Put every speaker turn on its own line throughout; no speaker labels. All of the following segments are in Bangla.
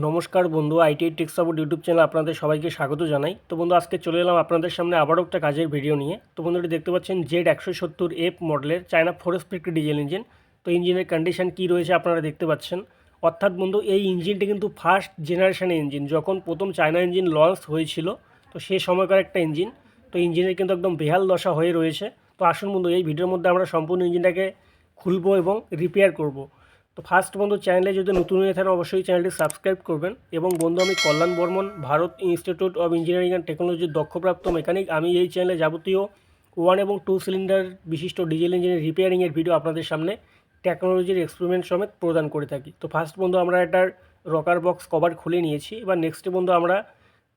নমস্কার বন্ধু, IT take support YouTube channel আপনাদের সবাইকে স্বাগত জানাই। তো বন্ধু, আজকে চলে এলাম আপনাদের সামনে আবারও একটা কাজের ভিডিও নিয়ে। তো বন্ধুরা, দেখতে পাচ্ছেন Z170F মডেলের চায়না 4 স্পিড ডিজেল ইঞ্জিন। তো ইঞ্জিনের কন্ডিশন কী রয়েছে আপনারা দেখতে পাচ্ছেন। অর্থাৎ বন্ধু, এই ইঞ্জিনটি কিন্তু ফার্স্ট জেনারেশনের ইঞ্জিন। যখন প্রথম চায়না ইঞ্জিন লঞ্চ হয়েছিল, তো সেই সময়কার একটা ইঞ্জিন। তো ইঞ্জিনের কিন্তু একদম বেহাল দশা হয়ে রয়েছে। তো আসুন বন্ধু, এই ভিডিওর মধ্যে আমরা সম্পূর্ণ ইঞ্জিনটাকে খুলবো এবং রিপেয়ার করব। তো ফার্স্ট বন্ধু, চ্যানেলে যদি নতুন হয়ে থাকেন অবশ্যই চ্যানেলটি সাবস্ক্রাইব করবেন। এবং বন্ধু, আমি Kalyan Barman, Bharat institute of engineering and টেকনোলজির দক্ষপ্রাপ্ত মেকানিক। আমি এই চ্যানেলে যাবতীয় 1 এবং 2 সিলিন্ডার বিশিষ্ট ডিজেল ইঞ্জিনের রিপেয়ারিংয়ের ভিডিও আপনাদের সামনে টেকনোলজির এক্সপেরিমেন্ট সমেত প্রদান করে থাকি। তো ফার্স্ট বন্ধু, আমরা এটার রকার বক্স কভার খুলে নিয়েছি। এবার নেক্সট বন্ধু, আমরা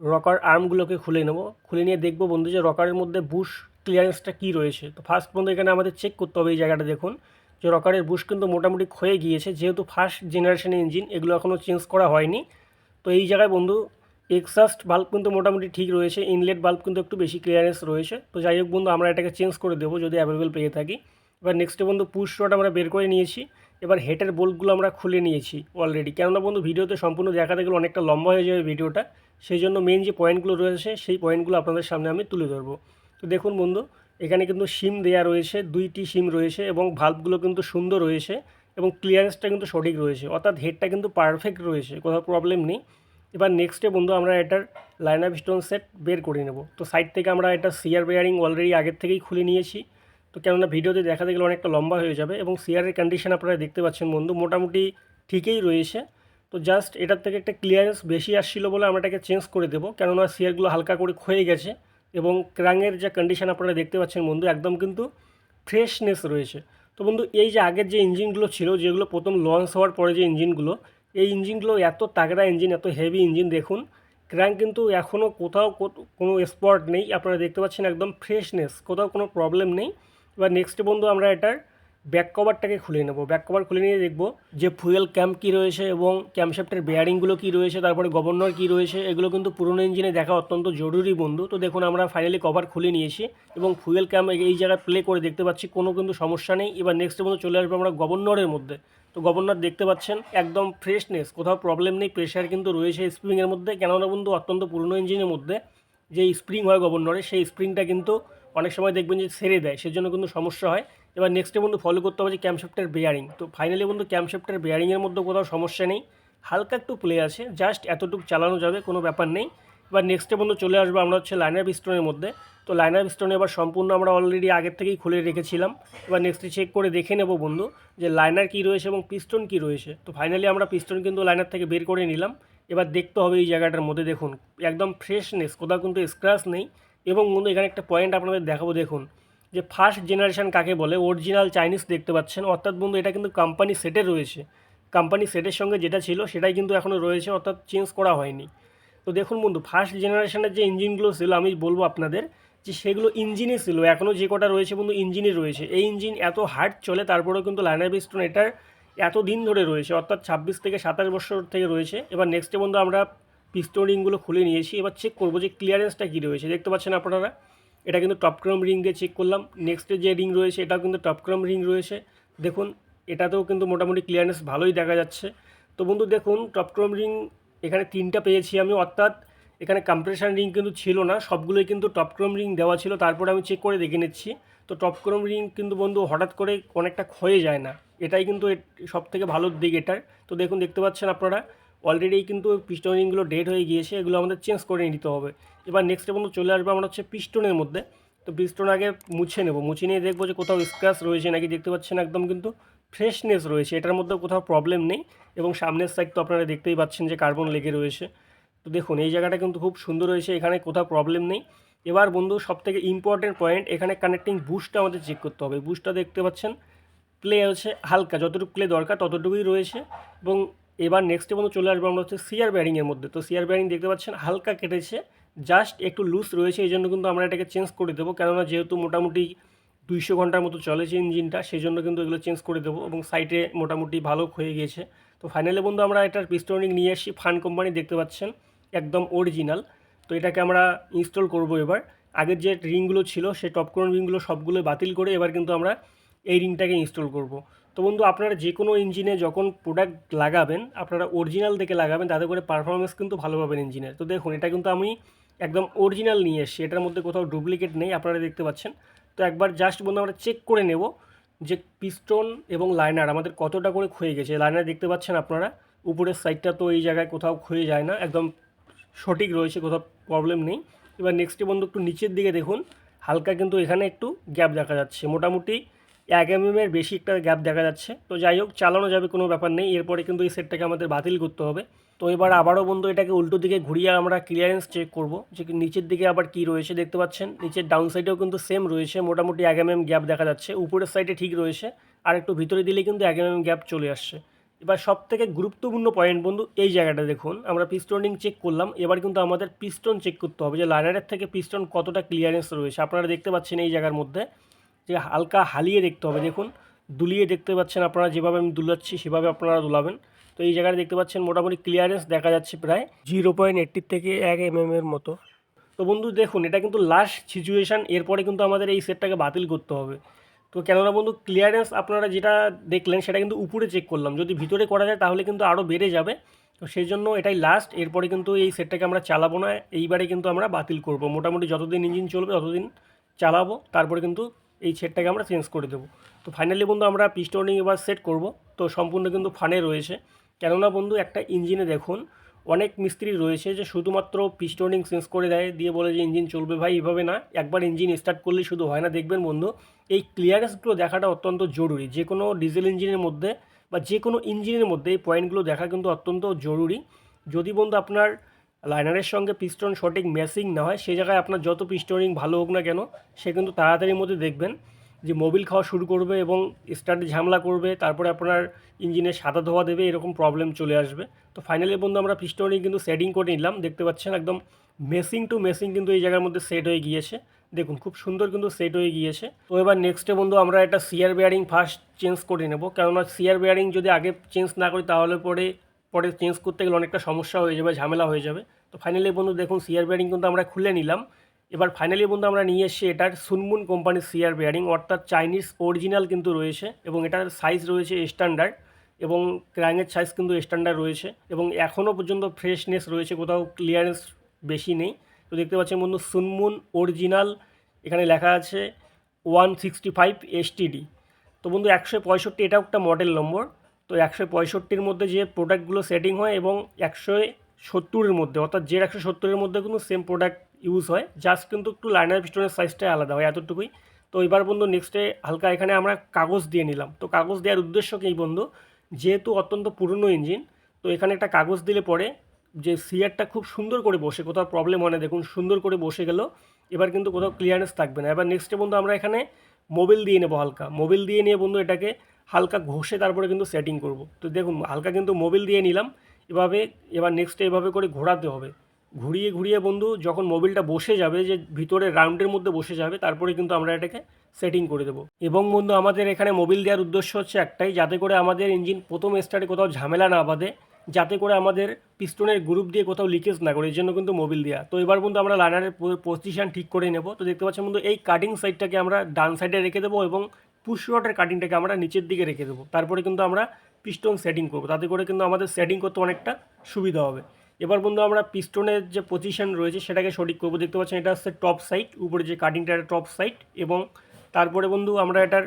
রকার আর্মগুলোকে খুলে নেব। খুলে নিয়ে দেখব বন্ধু যে রকারের মধ্যে বুশ ক্লিয়ারেন্সটা কী রয়েছে। তো ফার্স্ট বন্ধু, এখানে আমাদের চেক করতে হবে। এই জায়গাটা দেখুন যে রকারের বুশ কিন্তু মোটামুটি ক্ষয়ে গিয়েছে, যেহেতু ফার্স্ট জেনারেশনের ইঞ্জিন, এগুলো এখনও চেঞ্জ করা হয়নি। তো এই জায়গায় বন্ধু এক্সস্ট বাল্ব কিন্তু মোটামুটি ঠিক রয়েছে, ইনলেট বাল্ব কিন্তু একটু বেশি ক্লিয়ারেন্স রয়েছে। তো যাই হোক বন্ধু, আমরা এটাকে চেঞ্জ করে দেবো যদি অ্যাভেলেবেল পেয়ে থাকি। এবার নেক্সটে বন্ধু, পুশ রড আমরা বের করে নিয়েছি। এবার হেডের বোল্টগুলো আমরা খুলে নিয়েছি অলরেডি, কেননা বন্ধু ভিডিওতে সম্পূর্ণ দেখাতে গেলে অনেকটা লম্বা হয়ে যাবে ভিডিওটা। সেই জন্য মেন যে পয়েন্টগুলো রয়েছে সেই পয়েন্টগুলো আপনাদের সামনে আমি তুলে ধরবো। তো দেখুন বন্ধু, এখানে কিন্তু সিম দেয়া রয়েছে, 2টি সিম রয়েছে এবং ভাল্বগুলো কিন্তু সুন্দর রয়েছে এবং ক্লিয়ারেন্সটা কিন্তু সঠিক রয়েছে, অর্থাৎ হেডটা কিন্তু পারফেক্ট রয়েছে, কোথাও প্রবলেম নেই। এবার নেক্সটে বন্ধু, আমরা এটার লাইন আপ স্টোন সেট বের করে নেব। তো সাইড থেকে আমরা এটা সিআর বেয়ারিং অলরেডি আগের থেকেই খুলে নিয়েছি। তো কেননা ভিডিওতে দেখাতে গেলে অনেকটা লম্বা হয়ে যাবে এবং সিআরের কন্ডিশন আপনারা দেখতে পাচ্ছেন বন্ধু মোটামুটি ঠিকই রয়েছে। তো জাস্ট এটার থেকে একটা ক্লিয়ারেন্স বেশি আসছিল বলে আমরা এটাকে চেঞ্জ করে দেবো, কেননা সিআরগুলো হালকা করে ক্ষয়ে গেছে। এবং ক্রাঙের যে কন্ডিশন আপনারা দেখতে পাচ্ছেন বন্ধু, একদম কিন্তু ফ্রেশনেস রয়েছে। তো বন্ধু, এই যে আগের যে ইঞ্জিনগুলো ছিল, যেগুলো প্রথম লঞ্চ হওয়ার পরে যে ইঞ্জিনগুলো, এই ইঞ্জিনগুলো এত তাগড়া ইঞ্জিন, এত হেভি ইঞ্জিন, দেখুন ক্র্যাঙ্ক কিন্তু এখনও কোথাও কোনো স্পট নেই। আপনারা দেখতে পাচ্ছেন একদম ফ্রেশনেস, কোথাও কোনো প্রবলেম নেই। এবার নেক্সট বন্ধু, আমরা এটার ব্যাক কভারটাকে খুলে নেব। ব্যাক কভার খুলে নিয়ে দেখব যে ফুয়েল ক্যাম্প কী রয়েছে এবং ক্যাম্পশ্যাফটের বেয়ারিংগুলো কী রয়েছে, তারপরে গভর্নর কী রয়েছে। এগুলো কিন্তু পুরনো ইঞ্জিনে দেখা অত্যন্ত জরুরি বন্ধু। তো দেখুন, আমরা ফাইনালি কভার খুলে নিয়েছি এবং ফুয়েল ক্যাম্প এই জায়গায় প্লে করে দেখতে পাচ্ছি, কোনো কিন্তু সমস্যা নেই। এবার নেক্সট বন্ধু চলে আসবে আমরা গভর্নরের মধ্যে। তো গভর্নর দেখতে পাচ্ছেন একদম ফ্রেশনেস, কোথাও প্রবলেম নেই। প্রেশার কিন্তু রয়েছে স্প্রিংয়ের মধ্যে, কেননা বন্ধু অত্যন্ত পুরনো ইঞ্জিনের মধ্যে যে স্প্রিং হয় গভর্নরে, সেই স্প্রিংটা কিন্তু অনেক সময় দেখবেন যে ছেড়ে দেয়, সেজন্য কিন্তু সমস্যা হয়। এবার নেক্সটে বন্ধু ফলো করতে হবে যে ক্যাম্পশ্যাফটের বেয়ারিং। তো ফাইনালি বন্ধু ক্যাম্পশ্যাফটের বেয়ারিংয়ের মধ্যে কোথাও সমস্যা নেই, হালকা একটু প্লে আছে, জাস্ট এতটুকু চালানো যাবে, কোনো ব্যাপার নেই। এবার নেক্সটে বন্ধু চলে আসবো আমরা লাইনার পিস্টনের মধ্যে। তো লাইনার পিস্টনে এবার সম্পূর্ণ আমরা অলরেডি আগের থেকেই খুলে রেখেছিলাম। এবার নেক্সটে চেক করে দেখে নেব বন্ধু যে লাইনার কী রয়েছে এবং পিস্টন কী রয়েছে। তো ফাইনালি আমরা পিস্টন কিন্তু লাইনার থেকে বের করে নিলাম। এবার দেখতে হবে এই জায়গাটার মধ্যে, দেখুন একদম ফ্রেশনেস, কোথাও কিন্তু স্ক্র্যাচ নেই। এবং বন্ধু এখানে একটা পয়েন্ট আপনাদের দেখাবো, দেখুন যে ফার্স্ট জেনারেশন কাকে বলে, অরিজিনাল চাইনিজ দেখতে পাচ্ছেন। অর্থাৎ বন্ধু এটা কিন্তু কোম্পানি সেটে রয়েছে, কোম্পানি সেটের সঙ্গে যেটা ছিল সেটাই কিন্তু এখনও রয়েছে, অর্থাৎ চেঞ্জ করা হয়নি। তো দেখুন বন্ধু, ফার্স্ট জেনারেশনের যে ইঞ্জিনগুলো ছিল আমি বলবো আপনাদের যে সেগুলো ইঞ্জিনই ছিল, এখনও যে কটা রয়েছে বন্ধু ইঞ্জিনই রয়েছে। এই ইঞ্জিন এত হার্ড চলে, তারপরেও কিন্তু লাইনার পিস্টন এটার এত দিন ধরে রয়েছে, অর্থাৎ 26 থেকে 27 বছর থেকে রয়েছে। এবার নেক্সটে বন্ধু আমরা পিস্টন রিংগুলো খুলে নিয়েছি। এবার চেক করবো যে ক্লিয়ারেন্সটা কী রয়েছে। দেখতে পাচ্ছেন আপনারা, এটা কিন্তু টপ ক্রোম রিং দিয়ে চেক করলাম। নেক্সটে যে রিং রয়েছে এটাও কিন্তু টপ ক্রোম রিং রয়েছে, দেখুন এটাতেও কিন্তু মোটামুটি ক্লিয়ারেন্স ভালোই দেখা যাচ্ছে। তো বন্ধু দেখুন, টপ ক্রোম রিং এখানে 3টা পেয়েছি আমি, অর্থাৎ এখানে কম্প্রেশন রিং কিন্তু ছিল না, সবগুলোই কিন্তু টপ ক্রোম রিং দেওয়া ছিল। তারপরে আমি চেক করে দেখে নিচ্ছি, তো টপ ক্রোম রিং কিন্তু বন্ধু হঠাৎ করে অনেকটা ক্ষয়ে যায় না, এটাই কিন্তু সব থেকে ভালো দিক এটার। তো দেখুন, দেখতে পাচ্ছেন আপনারা অলরেডি কিন্তু পিস্টন রিংগুলো ডেড হয়ে গিয়েছে, এগুলো আমাদের চেঞ্জ করে নিতে হবে। এবার নেক্সটে বন্ধু চলে আসবে আমরা পিস্টনের মধ্যে। তো পিস্টন আগে মুছে নেব, মুছে নিয়ে দেখবো যে কোথাও স্ক্র্যাচ রয়েছে নাকি। দেখতে পাচ্ছেন একদম কিন্তু ফ্রেশনেস রয়েছে, এটার মধ্যে কোথাও প্রবলেম নেই। এবং সামনের সাইড তো আপনারা দেখতেই পাচ্ছেন যে কার্বন লেগে রয়েছে। তো দেখুন এই জায়গাটা কিন্তু খুব সুন্দর হয়েছে, এখানে কোথাও প্রবলেম নেই। এবার বন্ধু সবথেকে ইম্পর্টেন্ট পয়েন্ট, এখানে কানেক্টিং বুস্টটা আমাদের চেক করতে হবে। বুস্টটা দেখতে পাচ্ছেন প্লে হচ্ছে হালকা, যতটুকু প্লে দরকার ততটুকুই রয়েছে। এবং এবার নেক্সটে বন্ধু চলে আসবো আমরা সিআর ব্যারিংয়ের মধ্যে। তো সিআর ব্যারিং দেখতে পাচ্ছেন হালকা কেটেছে, জাস্ট একটু লুজ রয়েছে, এই জন্য কিন্তু আমরা এটাকে চেঞ্জ করে দেবো, কেননা যেহেতু মোটামুটি 200 ঘন্টার মতো চলেছে ইঞ্জিনটা, সেই জন্য কিন্তু এগুলো চেঞ্জ করে দেবো। এবং সাইডে মোটামুটি ভালো হয়ে গিয়েছে। তো ফাইনালি বন্ধু আমরা এটার পিস্টনিং নিয়ে আসি, ফান কোম্পানি দেখতে পাচ্ছেন একদম অরিজিনাল। তো এটাকে আমরা ইনস্টল করব। এবার আগের যে রিংগুলো ছিল সেই টপকর্ন রিংগুলো সবগুলো বাতিল করে এবার কিন্তু আমরা এই রিংটাকে ইনস্টল করব। তো তো বন্ধু আপনারা যে কোনো ইঞ্জিনে যখন প্রোডাক্ট লাগাবেন আপনারা অরিজিনাল দেখে লাগাবেন, তাতে করে পারফরমেন্স কিন্তু ভালো পাবেন ইঞ্জিনের। তো দেখুন এটা কিন্তু আমি একদম অরিজিনাল নিয়ে এসেছি, এটার মধ্যে কোথাও ডুপ্লিকেট নেই, আপনারা দেখতে পাচ্ছেন। তো একবার জাস্ট বন্ধু আমরা চেক করে নেব যে পিস্টন এবং লাইনার আমাদের কতটা করে ক্ষয়ে গেছে। লাইনার দেখতে পাচ্ছেন আপনারা উপরের সাইডটা তো এই জায়গায় কোথাও ক্ষয়ে যায় না, একদম সঠিক রয়েছে, কোথাও প্রবলেম নেই। এবার নেক্সটে বন্ধু একটু নিচের দিকে দেখুন, হালকা কিন্তু এখানে একটু গ্যাপ দেখা যাচ্ছে, মোটামুটি 1 mm বেশি একটা গ্যাপ দেখা যাচ্ছে। তো যাই হোক, চালানো যাবে, কোনো ব্যাপার নেই। এরপরে কিন্তু এই সেটটাকে আমাদের বাতিল করতে হবে। তো এবার আবারও বন্ধু এটাকে উল্টো দিকে ঘুরিয়ে আমরা ক্লিয়ারেন্স চেক করব যে নিচের দিকে আবার কি রয়েছে। দেখতে পাচ্ছেন নিচের ডাউন সাইডেও কিন্তু সেম রয়েছে, মোটামুটি 1 mm গ্যাপ দেখা যাচ্ছে। উপরের সাইডে ঠিক রয়েছে, আর একটু ভিতরে দিলে কিন্তু 1 mm গ্যাপ চলে আসছে। এবার সব থেকে গুরুত্বপূর্ণ পয়েন্ট বন্ধু এই জায়গাটা দেখুন, আমরা পিস্টনিং চেক করলাম, এবার কিন্তু আমাদের পিস্টন চেক করতে হবে যে লাইনারের থেকে পিস্টন কতটা ক্লিয়ারেন্স রয়েছে। আপনারা দেখতে পাচ্ছেন এই জায়গার মধ্যে যে হালকা হালিয়ে দেখতে হবে, দেখুন দুলিয়ে দেখতে পাচ্ছেন আপনারা, যেভাবে আমি দুলাচ্ছি সেভাবে আপনারা দুলাবেন। তো এই জায়গায় দেখতে পাচ্ছেন মোটামুটি ক্লিয়ারেন্স দেখা যাচ্ছে প্রায় 0.80 থেকে 1 mm এর মতো। তো বন্ধু দেখুন এটা কিন্তু লাস্ট সিচুয়েশান, এরপরে কিন্তু আমাদের এই সেটটাকে বাতিল করতে হবে। তো কেননা বন্ধু ক্লিয়ারেন্স আপনারা যেটা দেখলেন সেটা কিন্তু উপরে চেক করলাম, যদি ভিতরে করা যায় তাহলে কিন্তু আরও বেড়ে যাবে। তো সেই জন্য এটাই লাস্ট, এরপরে কিন্তু এই সেটটাকে আমরা চালাবো না, এইবারে কিন্তু আমরা বাতিল করব। মোটামুটি যতদিন ইঞ্জিন চলবে ততদিন চালাবো, তারপরে কিন্তু এই সেটটাকে আমরা চেঞ্জ করে দেবো। তো ফাইনালি বন্ধু আমরা পিস্টনিং এবার সেট করব। তো সম্পূর্ণ কিন্তু ফানে রয়েছে, কেননা বন্ধু একটা ইঞ্জিনে দেখুন অনেক মিস্ত্রি রয়েছে যে শুধুমাত্র পিস্টনিং চেঞ্জ করে দেয়, দিয়ে বলে যে ইঞ্জিন চলবে। ভাই এভাবে না, একবার ইঞ্জিন স্টার্ট করলেই শুধু হয় না। দেখবেন বন্ধু এই ক্লিয়ারেন্সগুলো দেখাটা অত্যন্ত জরুরি, যে কোনো ডিজেল ইঞ্জিনের মধ্যে বা যে কোনো ইঞ্জিনের মধ্যে এই পয়েন্টগুলো দেখা কিন্তু অত্যন্ত জরুরি। যদি বন্ধু আপনার লাইনারের সঙ্গে পিস্টন সঠিক ম্যাচিং না হয়, সেই জায়গায় আপনার যত পিস্টনিং ভালো হোক না কেন, সে কিন্তু তাড়াতাড়ির মধ্যে দেখবেন যে মোবিল খাওয়া শুরু করবে এবং স্টার্টে ঝামেলা করবে, তারপরে আপনার ইঞ্জিনে সাদা ধোয়া দেবে, এরকম প্রবলেম চলে আসবে। তো ফাইনালি বন্ধু আমরা পিস্টনিং কিন্তু সেটিং করে নিলাম, দেখতে পাচ্ছেন একদম মেসিং টু মেসিং কিন্তু এই জায়গার মধ্যে সেট হয়ে গিয়েছে। দেখুন খুব সুন্দর কিন্তু সেট হয়ে গিয়েছে। তো এবার নেক্সটে বন্ধু আমরা একটা সিয়ার বেয়ারিং ফার্স্ট চেঞ্জ করে নেব, কেননা সিয়ার বেয়ারিং যদি আগে চেঞ্জ না করি তাহলে পরে চেঞ্জ করতে গেলে অনেকটা সমস্যা হয়ে যাবে, ঝামেলা হয়ে যাবে। তো ফাইনালি বন্ধু দেখুন সিয়ার বেয়ারিং কিন্তু আমরা খুলে নিলাম। এবার ফাইনালি বন্ধু আমরা নিয়ে এসেছি এটার সুনমুন কোম্পানির সিয়ার বেয়ারিং, অর্থাৎ চাইনিজ অরিজিনাল কিন্তু রয়েছে, এবং এটার সাইজ রয়েছে স্ট্যান্ডার্ড, এবং ক্র্যাঙ্কের সাইজ কিন্তু স্ট্যান্ডার্ড রয়েছে, এবং এখনও পর্যন্ত ফ্রেশনেস রয়েছে, কোথাও ক্লিয়ারেন্স বেশি নেই। তো দেখতে পাচ্ছেন বন্ধু সুনমুন অরিজিনাল, এখানে লেখা আছে 165 STD। তো বন্ধু 165 এটাও একটা মডেল নম্বর। তো 165-র মধ্যে যে প্রোডাক্টগুলো সেটিং হয় এবং 170-এর মধ্যে, অর্থাৎ যে 170-এর মধ্যে কিন্তু সেম প্রোডাক্ট ইউজ হয়, জাস্ট কিন্তু একটু লাইনার পিস্টনের সাইজটাই আলাদা হয়, এতটুকুই। তো এবার বন্ধু নেক্সটে হালকা এখানে আমরা কাগজ দিয়ে নিলাম। তো কাগজ দেওয়ার উদ্দেশ্য কী বন্ধু, যেহেতু অত্যন্ত পুরনো ইঞ্জিন, তো এখানে একটা কাগজ দিলে পরে যে সিয়ারটা খুব সুন্দর করে বসে, কোথাও প্রবলেম হয় না, দেখুন সুন্দর করে বসে গেল। এবার কিন্তু কোথাও ক্লিয়ারেন্স থাকবে না। এবার নেক্সটে বন্ধু আমরা এখানে মোবিল দিয়ে নেবো, হালকা মোবিল দিয়ে নিয়ে বন্ধু এটাকে হালকা ঘষে তারপরে কিন্তু সেটিং করব। তো দেখুন হালকা কিন্তু মোবিল দিয়ে নিলাম এভাবে। এবার নেক্সটে এভাবে করে ঘোরাতে হবে, ঘুরিয়ে ঘুরিয়ে বন্ধু যখন মোবিলটা বসে যাবে, যে ভিতরে রাউন্ডের মধ্যে বসে যাবে, তারপরে কিন্তু আমরা এটাকে সেটিং করে দেবো। এবং বন্ধু আমাদের এখানে মোবিল দেওয়ার উদ্দেশ্য হচ্ছে একটাই, যাতে করে আমাদের ইঞ্জিন প্রথম স্টার্টে কোথাও ঝামেলা না বাঁধে, যাতে করে আমাদের পিস্টনের গ্রুপ দিয়ে কোথাও লিকেজ না করে, এর জন্য কিন্তু মোবিল দেওয়া। তো এবার বন্ধু আমরা লাইনারের পজিশন ঠিক করে নেব। তো দেখতে পাচ্ছেন বন্ধু এই কাটিং সাইডটাকে আমরা ডান সাইডে রেখে দেবো, এবং পুশ রডের কাটিংটাকে আমরা নিচের দিকে রেখে দেবো। তারপরে কিন্তু আমরা পিস্টন সেটিং করবো, তাতে করে কিন্তু আমাদের সেটিং করতে অনেকটা সুবিধা হবে। এবার বন্ধু আমরা পিস্টনের যে পজিশন রয়েছে সেটাকে সঠিক করবো। দেখতে পাচ্ছেন এটা হচ্ছে টপ সাইড, উপরে যে কাটিংটা এটা টপ সাইড, এবং তারপরে বন্ধু আমরা এটার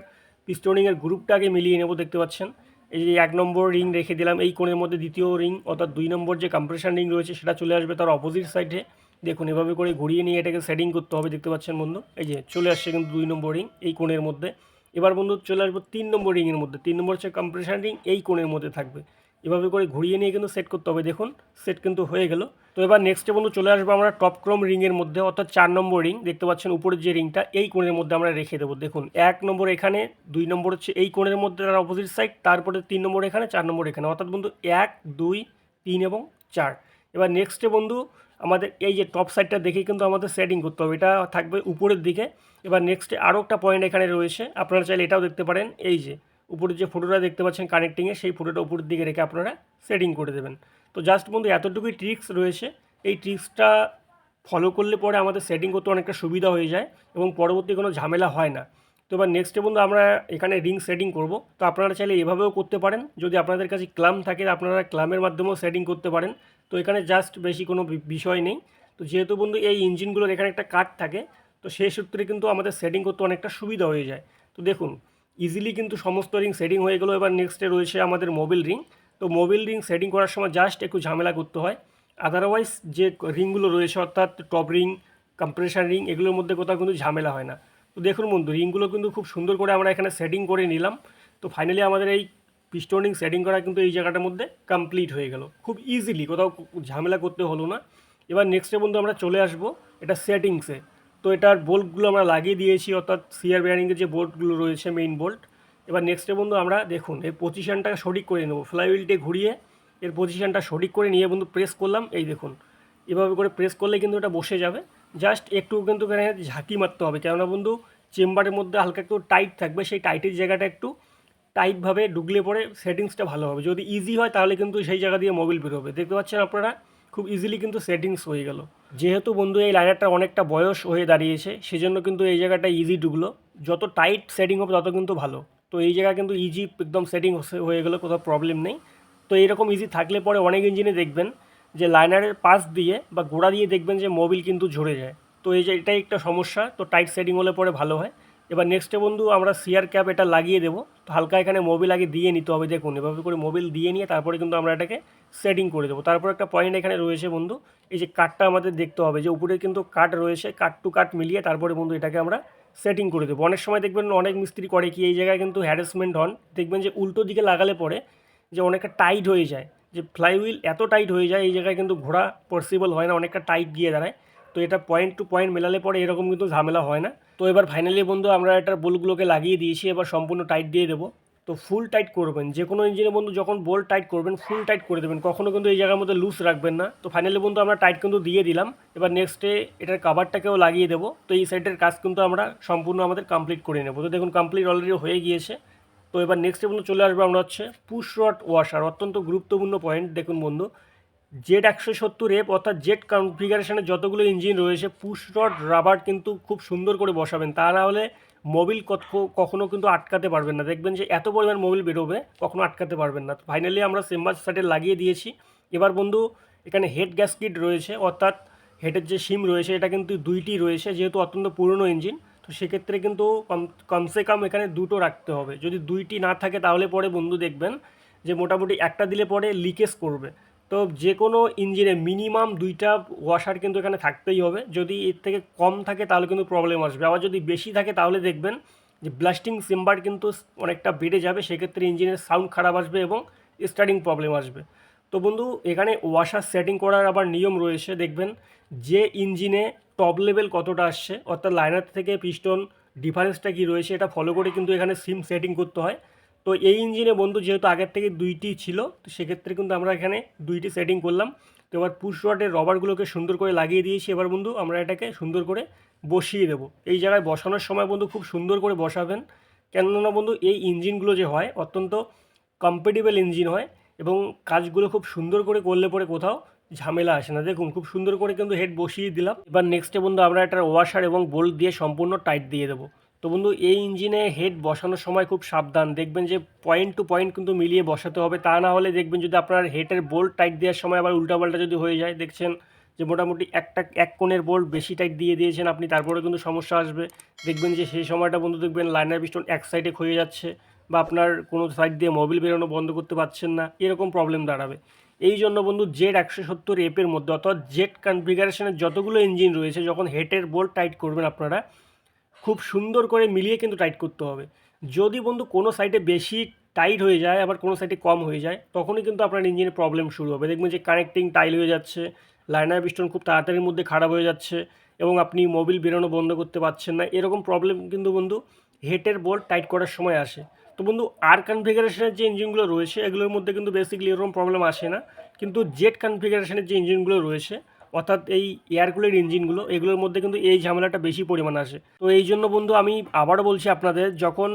পিস্টনিংয়ের গ্রুপটাকে মিলিয়ে নেব। দেখতে পাচ্ছেন এই যে 1 নম্বর রিং রেখে দিলাম এই কোণের মধ্যে, দ্বিতীয় রিং অর্থাৎ 2 নম্বর যে কম্প্রেশন রিং রয়েছে সেটা চলে আসবে তার অপোজিট সাইডে। দেখুন এভাবে করে ঘুরিয়ে নিয়ে এটাকে সেটিং করতে হবে। দেখতে পাচ্ছেন বন্ধু এই যে চলে আসছে কিন্তু 2 নম্বর রিং এই কোণের মধ্যে। এবার বন্ধু চলে আসবো 3 নম্বর রিংয়ের মধ্যে, 3 নম্বর হচ্ছে কম্প্রেশন রিং এই কোণের মধ্যে থাকবে। এভাবে করে ঘুরিয়ে নিয়ে কিন্তু সেট করতে হবে। দেখুন সেট কিন্তু হয়ে গেল। তো এবার নেক্সটে বন্ধু চলে আসবো আমরা টপ ক্রোম রিংয়ের মধ্যে, অর্থাৎ 4 নম্বর রিং। দেখতে পাচ্ছেন উপরের যে রিংটা এই কোণের মধ্যে আমরা রেখে দেবো। দেখুন 1 নম্বর এখানে, 2 নম্বর হচ্ছে এই কোণের মধ্যে তার অপোজিট সাইড, তারপরে 3 নম্বর এখানে, 4 নম্বর এখানে, অর্থাৎ বন্ধু 1, 2, 3 এবং 4। এবার নেক্সটে বন্ধু আমাদের এই যে টপ সাইডটা দেখে কিন্তু আমাদের সেটিং করতে হবে, এটা থাকবে উপরের দিকে। এবার নেক্সটে আরও একটা পয়েন্ট এখানে রয়েছে, আপনারা চাইলে এটাও দেখতে পারেন। এই যে উপরে যে ফটোটা দেখতে পাচ্ছেন কানেক্টিংয়ে, সেই ফটোটা উপরের দিকে রেখে আপনারা সেটিং করে দেবেন। তো জাস্ট বন্ধু এতটুকুই ট্রিক্স রয়েছে, এই ট্রিক্সটা ফলো করলে পরে আমাদের সেটিং করতে অনেকটা সুবিধা হয়ে যায় এবং পরবর্তী কোনো ঝামেলা হয় না। তো এবার নেক্সটে বন্ধু আমরা এখানে রিং সেটিং করব। তো আপনারা চাইলে এভাবেও করতে পারেন, যদি আপনাদের কাছে ক্লাম থাকে আপনারা ক্লামের মাধ্যমেও সেটিং করতে পারেন। তো এখানে জাস্ট বেশি কোনো বিষয় নেই। তো যেহেতু বন্ধু এই ইঞ্জিনগুলোর এখানে একটা কাট থাকে, তো সেই সূত্রে কিন্তু আমাদের সেটিং করতে অনেকটা সুবিধা হয়ে যায়। তো দেখুন ইজিলি কিন্তু সমস্ত রিং সেটিং হয়ে গেলো। এবার নেক্সটে রয়েছে আমাদের মোবিল রিং। তো মোবিল রিং সেটিং করার সময় জাস্ট একটু ঝামেলা করতে হয়। আদারওয়াইজ যে রিংগুলো রয়েছে অর্থাৎ টপ রিং, কম্প্রেসার রিং, এগুলোর মধ্যে কোথাও কিন্তু ঝামেলা হয় না। তো দেখুন বন্ধু রিংগুলো কিন্তু খুব সুন্দর করে আমরা এখানে সেটিং করে নিলাম। তো ফাইনালি আমাদের এই পিস্টন রিং সেটিং করা কিন্তু এই জায়গাটার মধ্যে কমপ্লিট হয়ে গেল খুব ইজিলি, কোথাও ঝামেলা করতে হলো না। এবার নেক্সটে বন্ধু আমরা চলে আসবো এটা সেটিংসে। তো এটার বোল্টগুলো আমরা লাগিয়ে দিয়েছি, অর্থাৎ সিআর বেয়ারিংয়ের যে বোল্টগুলো রয়েছে মেইন বোল্ট। এবার নেক্সটে বন্ধু আমরা দেখুন এর পজিশানটাকে সঠিক করে নেবো, ফ্লাইহুইলটে ঘুরিয়ে এর পজিশানটা সঠিক করে নিয়ে বন্ধু প্রেস করলাম। এই দেখুন এভাবে করে প্রেস করলে কিন্তু এটা বসে যাবে। জাস্ট একটু কিন্তু এখানে ঝাঁকি মারতে হবে, কেননা বন্ধু চেম্বারের মধ্যে হালকা একটু টাইট থাকবে, সেই টাইটের জায়গাটা একটু টাইটভাবে ঢুকলে পরে সেটিংসটা ভালো হবে। যদি ইজি হয় তাহলে কিন্তু সেই জায়গা দিয়ে মোবিল বেরোবে। দেখতে পাচ্ছেন আপনারা খুব ইজিলি কিন্তু সেটিংস হয়ে গেল। যেহেতু বন্ধু এই লাইনারটা অনেকটা বয়স হয়ে দাঁড়িয়েছে, সেজন্য কিন্তু এই জায়গাটা ইজি ঢুকলো। যত টাইট সেটিং হবে তত কিন্তু ভালো। তো এই জায়গা কিন্তু ইজি একদম সেটিং হয়ে গেলো, কোথাও প্রবলেম নেই। তো এইরকম ইজি থাকলে পরে অনেক ইঞ্জিনে দেখবেন যে লাইনারের পাশ দিয়ে বা গোড়া দিয়ে দেখবেন যে মোবিল কিন্তু ঝরে যায়। তো এই যে এটাই একটা সমস্যা, তো টাইট সেটিং হলে পরে ভালো হয়। এবার নেক্সটে বন্ধু আমরা সিআর ক্যাপ এটা লাগিয়ে দেবো। তো হালকা এখানে মোবিল আগে দিয়ে নিতে হবে, দেখুন এভাবে করে মোবিল দিয়ে নিয়ে তারপরে কিন্তু আমরা এটাকে সেটিং করে দেবো। তারপর একটা পয়েন্ট এখানে রয়েছে বন্ধু, এই যে কাটটা আমাদের দেখতে হবে, যে উপরে কিন্তু কাট রয়েছে, কাট টু কাট মিলিয়ে তারপরে বন্ধু এটাকে আমরা সেটিং করে দেবো। অনেক সময় দেখবেন অনেক মিস্ত্রি করে কি এই জায়গায় কিন্তু হ্যারাসমেন্ট হন, দেখবেন যে উল্টো দিকে লাগালে পরে যে অনেকটা টাইট হয়ে যায়, যে ফ্লাইহুইল এত টাইট হয়ে যায় এই জায়গায় কিন্তু ঘোরা পসিবল হয় না, অনেকটা টাইট গিয়ে দাঁড়ায়। তো এটা পয়েন্ট টু পয়েন্ট মেলালে পরে এরকম কিন্তু ঝামেলা হয় না। তো এবার ফাইনালি বন্ধু আমরা এটার বোল্টগুলোকে লাগিয়ে দিয়েছি, এবার সম্পূর্ণ টাইট দিয়ে দেবো। তো ফুল টাইট করবেন, যে কোনো ইঞ্জিনে বন্ধু যখন বোল্ট টাইট করবেন ফুল টাইট করে দেবেন, কখনো কিন্তু এই জায়গার মধ্যে লুজ রাখবেন না। তো ফাইনালি বন্ধু আমরা টাইট কিন্তু দিয়ে দিলাম। এবার নেক্সটে এটার কাভারটাকেও লাগিয়ে দেবো। তো এই সাইডের কাজ কিন্তু আমরা সম্পূর্ণ আমাদের কমপ্লিট করে নেবো। তো দেখুন কমপ্লিট অলরেডি হয়ে গিয়েছে। তো এবার নেক্সটে বন্ধু চলে আসবে আমরা হচ্ছে পুশ রড ওয়াশার, অত্যন্ত গুরুত্বপূর্ণ পয়েন্ট। দেখুন বন্ধু Z170F অর্থাৎ জেড কনফিগারেশনের যতগুলো ইঞ্জিন রয়েছে পুশ রড রাবার কিন্তু খুব সুন্দর করে বসাবেন, তা না হলে মোবিল কখনো কিন্তু আটকাতে পারবেন না। দেখবেন যে এত পরিমাণ মোবিল বেরোবে, কখনো আটকাতে পারবেন না। তো ফাইনালি আমরা চেম্বার সাইডে লাগিয়ে দিয়েছি। এবার বন্ধু এখানে হেড গ্যাসকিট রয়েছে, অর্থাৎ হেডের যে সিম রয়েছে এটা কিন্তু দুইটি রয়েছে, যেহেতু অত্যন্ত পুরনো ইঞ্জিন। তো সেক্ষেত্রে কিন্তু কমসে কম এখানে দুটো রাখতে হবে। যদি দুইটি না থাকে তাহলে পরে বন্ধু দেখবেন যে মোটামুটি একটা দিলে পরে লিকেজ করবে। তো যে কোনো ইঞ্জিনে মিনিমাম দুইটা ওয়াশার কিন্তু এখানে থাকতেই হবে। যদি এর থেকে কম থাকে তাহলে কিন্তু প্রবলেম আসবে, আবার যদি বেশি থাকে তাহলে দেখবেন যে ব্লাস্টিং চেম্বার কিন্তু অনেকটা বেড়ে যাবে, সেক্ষেত্রে ইঞ্জিনের সাউন্ড খারাপ আসবে এবং স্টার্টিং প্রবলেম আসবে। তো বন্ধু এখানে ওয়াশার সেটিং করার আবার নিয়ম রয়েছে, দেখবেন যে ইঞ্জিনে টপ লেভেল কতটা আসছে, অর্থাৎ লাইনার থেকে পিস্টন ডিফারেন্সটা কী রয়েছে এটা ফলো করে কিন্তু এখানে সিম সেটিং করতে হয়। তো এই ইঞ্জিনে বন্ধু যেহেতু আগের থেকে দুইটি ছিল, তো সেক্ষেত্রে কিন্তু আমরা এখানে দুইটি সেটিং করলাম। তো এবার পুশ রডের রবারগুলোকে সুন্দর করে লাগিয়ে দিয়েছি। এবার বন্ধু আমরা এটাকে সুন্দর করে বসিয়ে দেবো। এই জায়গায় বসানোর সময় বন্ধু খুব সুন্দর করে বসাবেন, কেননা বন্ধু এই ইঞ্জিনগুলো যে হয় অত্যন্ত কম্পেটেবল ইঞ্জিন হয় এবং কাজগুলো খুব সুন্দর করে করলে পরে কোথাও ঝামেলা আসে না। দেখুন খুব সুন্দর করে কিন্তু হেড বসিয়ে দিলাম। এবার নেক্সটে বন্ধু আমরা এটার ওয়াশার এবং বোল্ট দিয়ে সম্পূর্ণ টাইট দিয়ে দেবো। তো বন্ধু এই ইঞ্জিনে হেড বসানোর সময় খুব সাবধান, দেখবেন যে পয়েন্ট টু পয়েন্ট কিন্তু মিলিয়ে বসাতে হবে, তা না হলে দেখবেন যদি আপনার হেডের বোল্ট টাইট দেওয়ার সময় আবার উল্টাপাল্টা যদি হয়ে যায়, দেখছেন যে মোটামুটি এক কোণের বোল্ট বেশি টাইট দিয়ে দিয়েছেন আপনি, তারপরে কিন্তু সমস্যা আসবে। দেখবেন যে সেই সময়টা বন্ধু দেখবেন লাইনার পিস্টন এক সাইডে ক্ষয়ে যাচ্ছে বা আপনার কোনো সাইড দিয়ে মোবিল বেরোনো বন্ধ করতে পারছেন না, এরকম প্রবলেম দাঁড়াবে। এই জন্য বন্ধু Z170F মধ্যে অর্থাৎ জেড কনফিগারেশনের যতগুলো ইঞ্জিন রয়েছে যখন হেডের বোল্ট টাইট করবেন আপনারা খুব সুন্দর করে মিলিয়ে কিন্তু টাইট করতে হবে। যদি বন্ধু কোনো সাইডে বেশি টাইট হয়ে যায় আবার কোনো সাইডে কম হয়ে যায়, তখনই কিন্তু আপনার ইঞ্জিনের প্রবলেম শুরু হবে। দেখবেন যে কানেক্টিং টাইল হয়ে যাচ্ছে, লাইনার পিস্টন খুব তাড়াতাড়ির মধ্যে খারাপ হয়ে যাচ্ছে এবং আপনি মোবিল বেরোনো বন্ধ করতে পারছেন না। এরকম প্রবলেম কিন্তু বন্ধু হেডের বোল্ট টাইট করার সময় আসে। তো বন্ধু আর কনফিগারেশনের যে ইঞ্জিনগুলো রয়েছে এগুলোর মধ্যে কিন্তু বেসিক্যালি এরকম প্রবলেম আসে না, কিন্তু জেড কনফিগারেশনের যে ইঞ্জিনগুলো রয়েছে অর্থাৎ এই এয়ার কুলার ইঞ্জিনগুলো এগুলোর মধ্যে কিন্তু এই ঝামেলাটা বেশি পরিমাণে আসে। তো এই জন্য বন্ধু আমি আবারও বলছি আপনাদের, যখন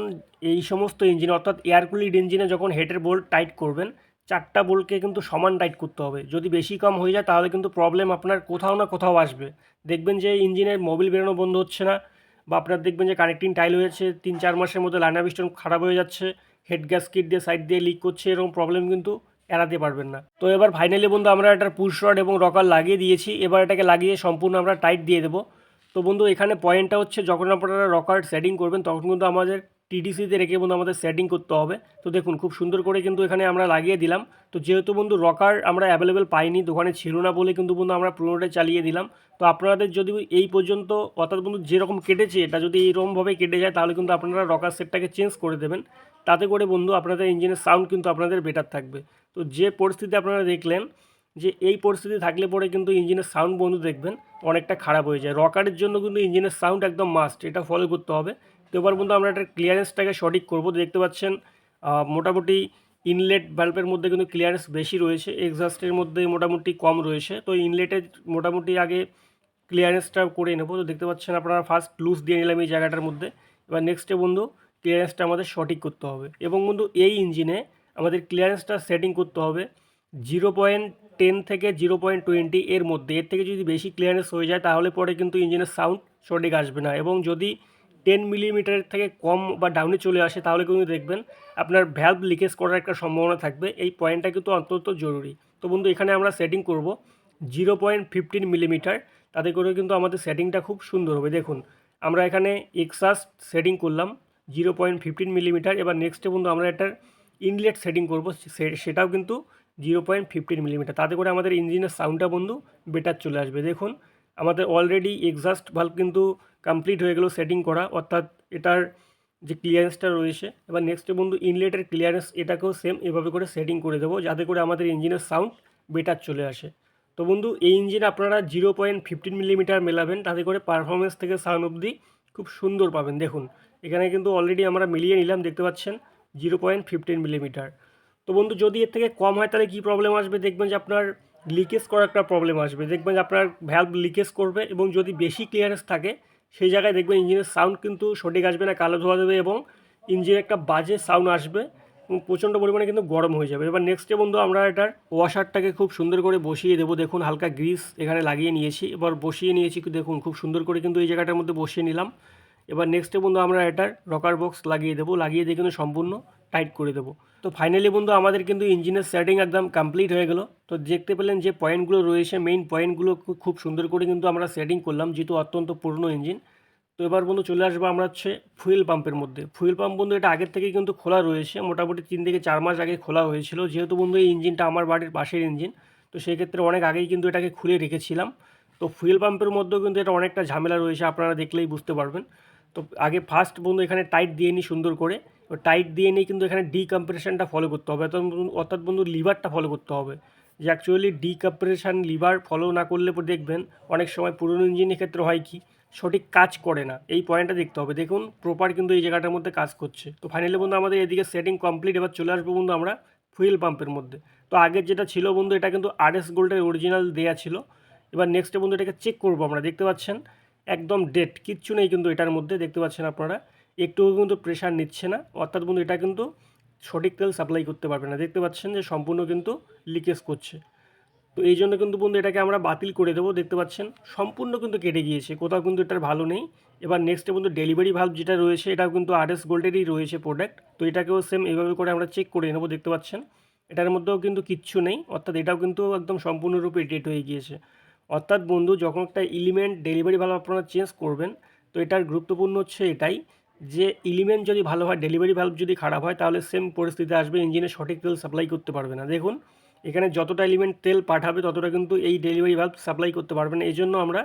এই সমস্ত ইঞ্জিন অর্থাৎ এয়ার কুলিড ইঞ্জিনে যখন হেডের বোল্ট টাইট করবেন চারটা বোল্টকে কিন্তু সমান টাইট করতে হবে। যদি বেশি কম হয়ে যায় তাহলে কিন্তু প্রবলেম আপনার কোথাও না কোথাও আসবে। দেখবেন যে ইঞ্জিনের মোবিল বেরোনো বন্ধ হচ্ছে না বা আপনার দেখবেন যে কানেক্টিং টাইল হয়েছে 3-4 মাসের মধ্যে লাইনার পিস্টন খারাপ হয়ে যাচ্ছে, হেড গ্যাসকিট দিয়ে সাইড দিয়ে লিক করছে, এরকম প্রবলেম কিন্তু এড়াতে পারবেন না। তো এবার ফাইনালি বন্ধু আমরা এটার পুশ রড এবং রকার লাগিয়ে দিয়েছি, এবার এটাকে লাগিয়ে সম্পূর্ণ আমরা টাইট দিয়ে দেবো। তো বন্ধু এখানে পয়েন্টটা হচ্ছে যখন আপনারা রকার সেটিং করবেন তখন কিন্তু আমাদের টিডিসিতে রেখে বন্ধু আমাদের সেটিং করতে হবে। তো দেখুন খুব সুন্দর করে কিন্তু এখানে আমরা লাগিয়ে দিলাম। তো যেহেতু বন্ধু রকার আমরা অ্যাভেলেবেল পাইনি, দোকানে ছিল না বলে কিন্তু বন্ধু আমরা পুরোটাই চালিয়ে দিলাম। তো আপনাদের যদি এই পর্যন্ত অর্থাৎ বন্ধু যেরকম কেটেছে এটা যদি এইরকমভাবে কেটে যায় তাহলে কিন্তু আপনারা রকার সেটটাকে চেঞ্জ করে দেবেন। তাতে করে বন্ধু আপনাদের ইঞ্জিনের সাউন্ড কিন্তু আপনাদের বেটার থাকবে। তো যে পরিস্থিতি আপনারা দেখলেন যে এই পরিস্থিতি থাকলে পরে কিন্তু ইঞ্জিনের সাউন্ড বন্ধু দেখবেন অনেকটা খারাপ হয়ে যায়। রকারের জন্য কিন্তু ইঞ্জিনের সাউন্ড একদম মাস্ট, এটা ফলো করতে হবে। তো এবার বন্ধু আমরা এটার ক্লিয়ারেন্সটাকে সঠিক করবো। দেখতে পাচ্ছেন মোটামুটি ইনলেট ভালভের মধ্যে কিন্তু ক্লিয়ারেন্স বেশি রয়েছে, এক্সহাস্টের মধ্যে মোটামুটি কম রয়েছে। তো ইনলেটের মোটামুটি আগে ক্লিয়ারেন্সটা করে নেবো। তো দেখতে পাচ্ছেন আপনারা ফার্স্ট লুজ দিয়ে নিলাম এই জায়গাটার মধ্যে। এবার নেক্সটে বন্ধু ক্লিয়ারেন্সটা আমাদের সঠিক করতে হবে এবং বন্ধু এই ইঞ্জিনে আমাদের ক্লিয়ারেন্সটা সেটিং করতে হবে 0.10 থেকে 0.20 এর মধ্যে। এর থেকে যদি বেশি ক্লিয়ারেন্স হয়ে যায় তাহলে পরে কিন্তু ইঞ্জিনের সাউন্ড সঠিক আসবে না, এবং যদি 10 মিলিমিটারের থেকে কম বা ডাউনে চলে আসে তাহলে কিন্তু দেখবেন আপনার ভ্যালভ লিকেজ করার একটা সম্ভাবনা থাকবে। এই পয়েন্টটা কিন্তু অন্তত জরুরি। তো বন্ধু এখানে আমরা সেটিং করব 0.15 মিলিমিটার, তাতে করে কিন্তু আমাদের সেটিংটা খুব সুন্দর হবে। দেখুন আমরা এখানে এক্সাস্ট সেটিং করলাম 0.15 মিলিমিটার। এবার নেক্সটে বন্ধু আমরা এটার ইনলেট সেটিং করব, সেটাও কিন্তু 0.15 মিলিমিটার, তাতে করে আমাদের ইঞ্জিনের সাউন্ডটা বন্ধু বেটার চলে আসবে। দেখুন আমাদের অলরেডি এক্সস্ট ভালভ কিন্তু কমপ্লিট হয়ে গেল সেটিং করা, অর্থাৎ এটার যে ক্লিয়ারেন্সটা রয়েছে। এবার নেক্সটে বন্ধু ইনলেটের ক্লিয়ারেন্স এটাকেও সেম এভাবে করে সেটিং করে দেবো যাতে করে আমাদের ইঞ্জিনের সাউন্ড বেটার চলে আসে। তো বন্ধু এই ইঞ্জিন আপনারা 0.15 মিলিমিটার মেলাবেন, তাতে করে পারফরমেন্স থেকে সাউন্ড অবধি খুব সুন্দর পাবেন। দেখুন এখানে কিন্তু অলরেডি আমরা মিলিয়ে নিলাম, দেখতে পাচ্ছেন 0.15 মিলিমিটার। তো বন্ধু যদি এর থেকে কম হয় তাহলে কী প্রবলেম আসবে, দেখবেন যে আপনার লিকেজ করার একটা প্রবলেম আসবে। দেখবেন যে আপনার ভ্যালভ লিকেজ করবে, এবং যদি বেশি ক্লিয়ারেন্স থাকে সেই জায়গায় দেখবেন ইঞ্জিনের সাউন্ড কিন্তু সঠিক আসবে না, কালো ধোয়া দেবে এবং ইঞ্জিনে একটা বাজে সাউন্ড আসবে এবং প্রচণ্ড পরিমাণে কিন্তু গরম হয়ে যাবে। এবার নেক্সটে বন্ধু আমরা এটার ওয়াশারটাকে খুব সুন্দর করে বসিয়ে দেবো। দেখুন হালকা গ্রিস এখানে লাগিয়ে নিয়েছি, এবার বসিয়ে নিয়েছি, দেখুন খুব সুন্দর করে কিন্তু এই জায়গাটার মধ্যে বসিয়ে নিলাম। এবার নেক্সটে বন্ধু আমরা এটার রকার বক্স লাগিয়ে দেবো, লাগিয়ে দিয়ে কিন্তু সম্পূর্ণ টাইট করে দেবো। তো ফাইনালি বন্ধু আমাদের কিন্তু ইঞ্জিনের সেটিং একদম কমপ্লিট হয়ে গেল। তো দেখতে পেলেন যে পয়েন্টগুলো রয়েছে, মেইন পয়েন্টগুলো খুব সুন্দর করে কিন্তু আমরা সেটিং করলাম, যেহেতু অত্যন্ত পুরনো ইঞ্জিন। তো এবার বন্ধু চলে আসবো আমরা হচ্ছে ফুয়েল পাম্পের মধ্যে। ফুয়েল পাম্প বন্ধু এটা আগের থেকেই কিন্তু খোলা রয়েছে, মোটামুটি 3 থেকে 4 মাস আগে খোলা হয়েছিল। যেহেতু বন্ধু এই ইঞ্জিনটা আমার বাড়ির পাশের ইঞ্জিন, তো সেই ক্ষেত্রে অনেক আগেই কিন্তু এটাকে খুলে রেখেছিলাম। তো ফুয়েল পাম্পের মধ্যেও কিন্তু এটা অনেকটা ঝামেলা রয়েছে, আপনারা দেখলেই বুঝতে পারবেন। তো আগে ফার্স্ট বন্ধু এখানে টাইট দিয়ে নিই সুন্দর করে। টাইট দিয়ে নিয়ে কিন্তু এখানে ডিকম্প্রেশনটা ফলো করতে হবে, অর্থাৎ বন্ধু লিভারটা ফলো করতে হবে। যে অ্যাকচুয়ালি ডিকম্প্রেশন লিভার ফলো না করলে পরে দেখবেন অনেক সময় পুরনো ইঞ্জিনের ক্ষেত্রে হয় কি সঠিক কাজ করে না, এই পয়েন্টটা দেখতে হবে। দেখুন প্রপার কিন্তু এই জায়গাটার মধ্যে কাজ করছে। তো ফাইনালি বন্ধু আমাদের এদিকে সেটিং কমপ্লিট। এবার চলে আসবো বন্ধু আমরা ফুয়েল পাম্পের মধ্যে। তো আগের যেটা ছিল বন্ধু এটা কিন্তু RS গোল্ডের অরিজিনাল দেয়া ছিল। এবার নেক্সটে বন্ধু এটাকে চেক করবো আমরা, দেখতে পাচ্ছেন একদম ডেট, কিচ্ছু নেই কিন্তু এটার মধ্যে, দেখতে পাচ্ছেন আপনারা একটুও কিন্তু প্রেশার নিচ্ছে না, অর্থাৎ বন্ধু এটা কিন্তু সঠিক তেল সাপ্লাই করতে পারবে না। দেখতে পাচ্ছেন যে সম্পূর্ণ কিন্তু লিকেজ করছে। তো এই জন্য কিন্তু বন্ধু এটাকে আমরা বাতিল করে দেবো। দেখতে পাচ্ছেন সম্পূর্ণ কিন্তু কেটে গিয়েছে, কোথাও কিন্তু এটার ভালো নেই। এবার নেক্সটে বন্ধু ডেলিভারি ভাল্ব যেটা রয়েছে এটাও কিন্তু RS গোল্ডেরই রয়েছে প্রোডাক্ট। তো এটাকেও সেম এইভাবে করে আমরা চেক করে নেবো। দেখতে পাচ্ছেন এটার মধ্যেও কিন্তু কিচ্ছু নেই, অর্থাৎ এটাও কিন্তু একদম সম্পূর্ণরূপে ডেট হয়ে গিয়েছে। অর্থাৎ বন্ধু যখন একটা এলিমেন্ট ডেলিভারি ভাল্ব আপনারা চেঞ্জ করবেন, তো এটার গুরুত্বপূর্ণ হচ্ছে এটাই যে এলিমেন্ট যদি ভালো হয়, ডেলিভারি ভাল্ব যদি খারাপ হয় তাহলে সেম পরিস্থিতি আসবে, ইঞ্জিনে সঠিক তেল সাপ্লাই করতে পারবে না। দেখুন এখানে যতটা এলিমেন্ট তেল পাঠাবে ততটা কিন্তু এই ডেলিভারি ভাল্ব সাপ্লাই করতে পারবে না, এই জন্য আমরা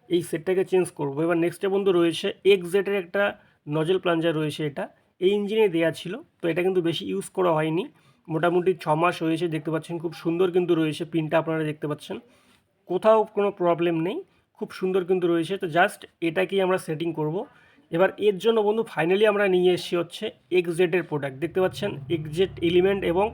এই সেটটাকে চেঞ্জ করব। এবার নেক্সটে বন্ধু রয়েছে এক্সজেটের একটা নজেল প্লাঞ্জার রয়েছে, এটা এই ইঞ্জিনে দেওয়া ছিল। তো এটা কিন্তু বেশি ইউজ করা হয়নি, মোটামুটি 6 মাস হয়েছে। দেখতে পাচ্ছেন খুব সুন্দর কিন্তু রয়েছে, পিনটা আপনারা দেখতে পাচ্ছেন, কোথাও কোনো প্রবলেম নেই, খুব সুন্দর কিন্তু রয়েছে। তো জাস্ট এটাকেই আমরা সেটিং করব। এবার এর জন্য বন্ধু ফাইনালি আমরা নিয়ে এসেছি হচ্ছে এক্সজেটের প্রোডাক্ট। দেখতে পাচ্ছেন এক্সজেট এলিমেন্ট এবং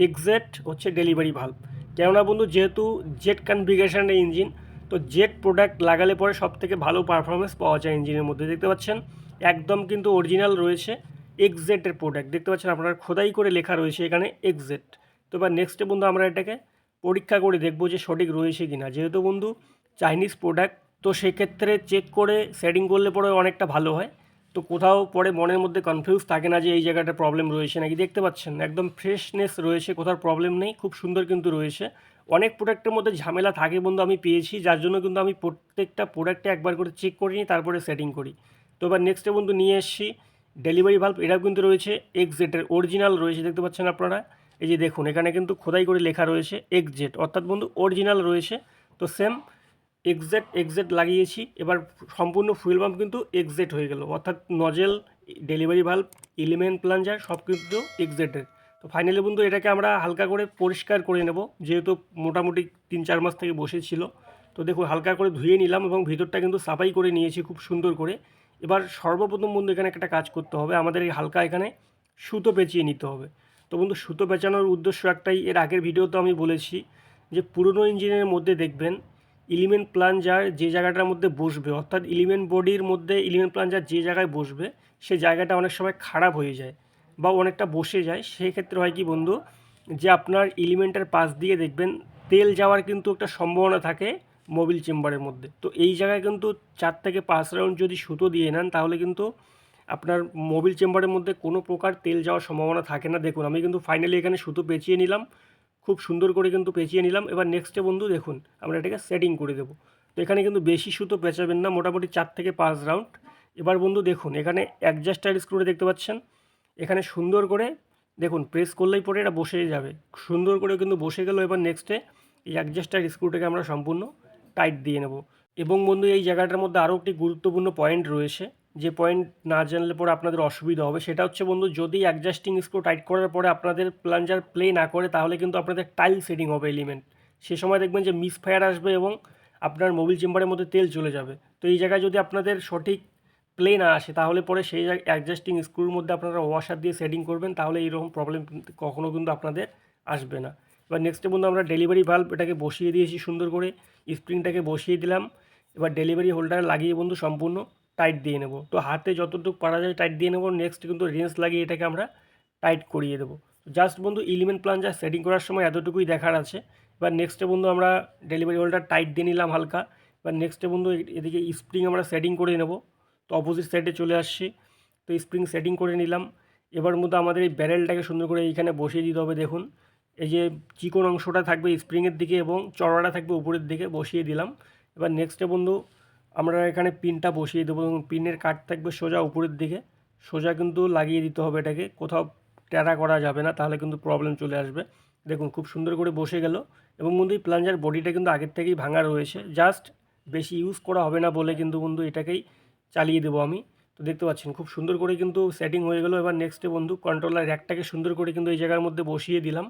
এক্সজেট হচ্ছে ডেলিভারি ভাল্ব। কেননা বন্ধু যেহেতু জেট কনফিগারেশনের ইঞ্জিন, তো জেট প্রোডাক্ট লাগালে পরে সবথেকে ভালো পারফরমেন্স পাওয়া যায় ইঞ্জিনের মধ্যে। দেখতে পাচ্ছেন একদম কিন্তু অরিজিনাল রয়েছে এক্সজেটের প্রোডাক্ট, দেখতে পাচ্ছেন আপনারা খোদাই করে লেখা রয়েছে এখানে এক্সজেট। তো এবার নেক্সটে বন্ধু আমরা এটাকে পরীক্ষা করে দেখব যে সঠিক রয়েছে কি না। যেহেতু বন্ধু চাইনিজ প্রোডাক্ট, তো সেক্ষেত্রে চেক করে সেটিং করলে পরে অনেকটা ভালো হয়। তো কোথাও পরে মনের মধ্যে কনফিউজ থাকে না যে এই জায়গাটা প্রবলেম রয়েছে নাকি। দেখতে পাচ্ছেন একদম ফ্রেশনেস রয়েছে, কোথাও প্রবলেম নেই, খুব সুন্দর কিন্তু রয়েছে। অনেক প্রোডাক্টের মধ্যে ঝামেলা থাকে বন্ধু আমি পেয়েছি, যার জন্য কিন্তু আমি প্রত্যেকটা প্রোডাক্টে একবার করে চেক করে নিই, তারপরে সেটিং করি। তো এবার নেক্সটে বন্ধু নিয়ে এসেছি ডেলিভারি ভাল্ব। এটাও কিন্তু রয়েছে এক্সজেটের অরিজিনাল রয়েছে, দেখতে পাচ্ছেন আপনারা। এই যে দেখুন এখানে কিন্তু খোদাই করে লেখা রয়েছে এক্সজেট, অর্থাৎ বন্ধু অরিজিনাল রয়েছে। তো সেম এক্সজেট লাগিয়েছি। এবার সম্পূর্ণ ফুয়েল পাম্প কিন্তু এক্সজেট হয়ে গেল, অর্থাৎ nozzle, delivery valve, element plunger সব কিন্তু এক্সজেটের। তো ফাইনালি বন্ধু এটাকে আমরা হালকা করে পরিষ্কার করে নেব, যেহেতু মোটামুটি 3-4 মাস থেকে বসেছিল। তো দেখুন হালকা করে ধুয়ে নিলাম এবং ভিতরটা কিন্তু সাফাই করে নিয়েছি খুব সুন্দর করে। এবার সর্বপ্রথম বন্ধু এখানে একটা কাজ করতে হবে, আমাদের এই হালকা এখানে সুতো পেঁচিয়ে নিতে হবে। তো বন্ধু সুতো পেঁচানোর উদ্দেশ্য একটাই, এর আগের ভিডিওতে আমি বলেছি যে পুরনো ইঞ্জিনের মধ্যে দেখবেন এলিমেন্ট প্লাঞ্জার যে জায়গাটার মধ্যে বসবে, অর্থাৎ এলিমেন্ট বডির মধ্যে এলিমেন্ট প্লাঞ্জার যে জায়গায় বসবে সে জায়গাটা অনেক সময় খারাপ হয়ে যায় বা অনেকটা বসে যায়। সেক্ষেত্রে হয় কি বন্ধু, যে আপনার এলিমেন্টের পাশ দিয়ে দেখবেন তেল যাওয়ার কিন্তু একটা সম্ভাবনা থাকে মোবিল চেম্বারের মধ্যে। তো এই জায়গায় কিন্তু 4 থেকে 5 রাউন্ড যদি সুতো দিয়ে নেন তাহলে কিন্তু আপনার মোবিল চেম্বারের মধ্যে কোনো প্রকার তেল যাওয়ার সম্ভাবনা থাকে না। দেখুন আমি কিন্তু ফাইনালি এখানে সুতো পেঁচিয়ে নিলাম, খুব সুন্দর করে কিন্তু পেঁচিয়ে নিলাম। এবার নেক্সটে বন্ধু দেখুন আমরা এটাকে সেটিং করে দেবো। তো এখানে কিন্তু বেশি সুতো পেঁচাবেন না, মোটামুটি 4 থেকে 5 রাউন্ড। এবার বন্ধু দেখুন এখানে অ্যাডজাস্টার স্ক্রুটা দেখতে পাচ্ছেন, এখানে সুন্দর করে দেখুন প্রেস করলেই পরে এটা বসে যাবে, সুন্দর করে কিন্তু বসে গেল। এবার নেক্সটে এই অ্যাডজাস্টার স্ক্রুটাকে আমরা সম্পূর্ণ টাইট দিয়ে নেব। এবং বন্ধু এই জায়গাটার মধ্যে আরও একটি গুরুত্বপূর্ণ পয়েন্ট রয়েছে, যে পয়েন্ট না জানলে পরে আপনাদের অসুবিধা হবে। সেটা হচ্ছে বন্ধু, যদি অ্যাডজাস্টিং স্ক্রু টাইট করার পরে আপনাদের প্লাঞ্জার প্লে না করে তাহলে কিন্তু আপনাদের টাইল সেটিং হবে এলিমেন্ট, সে সময় দেখবেন যে মিসফায়ার আসবে এবং আপনার মোবিল চেম্বারের মধ্যে তেল চলে যাবে। তো এই জায়গায় যদি আপনাদের সঠিক প্লে না আসে তাহলে পরে সেই জায়গায় অ্যাডজাস্টিং স্ক্রুর মধ্যে আপনারা ওয়াশার দিয়ে সেটিং করবেন, তাহলে এইরকম প্রবলেম কখনও কিন্তু আপনাদের আসবে না। এবার নেক্সটে বন্ধু আমরা ডেলিভারি ভাল্ব এটাকে বসিয়ে দিয়েছি সুন্দর করে, স্প্রিংটাকে বসিয়ে দিলাম। এবার ডেলিভারি হোল্ডার লাগিয়ে বন্ধু সম্পূর্ণ টাইট দিয়ে নেব। তো হাতে যতটুকু পারা যায় টাইট দিয়ে নেব। নেক্সট কিন্তু রেঞ্জ লাগিয়ে এটাকে আমরা টাইট করিয়ে দেবো। জাস্ট বন্ধু এলিমেন্ট প্লাঞ্জার সেটিং করার সময় এতটুকুই দেখার আছে। এবার নেক্সটে বন্ধু আমরা ডেলিভারি হোল্ডার টাইট দিয়ে নিলাম হালকা। এবার নেক্সটে বন্ধু এদিকে স্প্রিং আমরা সেটিং করে নেব। তো অপোজিট সাইডে চলে আসছি, তো স্প্রিং সেটিং করে নিলাম। এবার মধ্যে আমাদের এই ব্যারেলটাকে সুন্দর করে এইখানে বসিয়ে দিতে হবে। দেখুন এই যে চিকন অংশটা থাকবে স্প্রিংয়ের দিকে এবং চড়াটা থাকবে উপরের দিকে, বসিয়ে দিলাম। এবার নেক্সটে বন্ধু আমরা এখানে পিনটা বসিয়ে দেবো এবং পিনের কাট থাকবে সোজা উপরের দিকে, সোজা কিন্তু লাগিয়ে দিতে হবে এটাকে, কোথাও ট্যারা করা যাবে না, তাহলে কিন্তু প্রবলেম চলে আসবে। দেখুন খুব সুন্দর করে বসে গেল। এবং বন্ধু এই প্লাঞ্জার বডিটা কিন্তু আগের থেকেই ভাঙা রয়েছে, জাস্ট বেশি ইউজ করা হবে না বলে কিন্তু বন্ধু এটাকেই চালিয়ে দেবো আমি। তো দেখতে পাচ্ছেন খুব সুন্দর করে কিন্তু সেটিং হয়ে গেল। এবার নেক্সটে বন্ধু কন্ট্রোলার র্যাকটাকে সুন্দর করে কিন্তু এই জায়গার মধ্যে বসিয়ে দিলাম।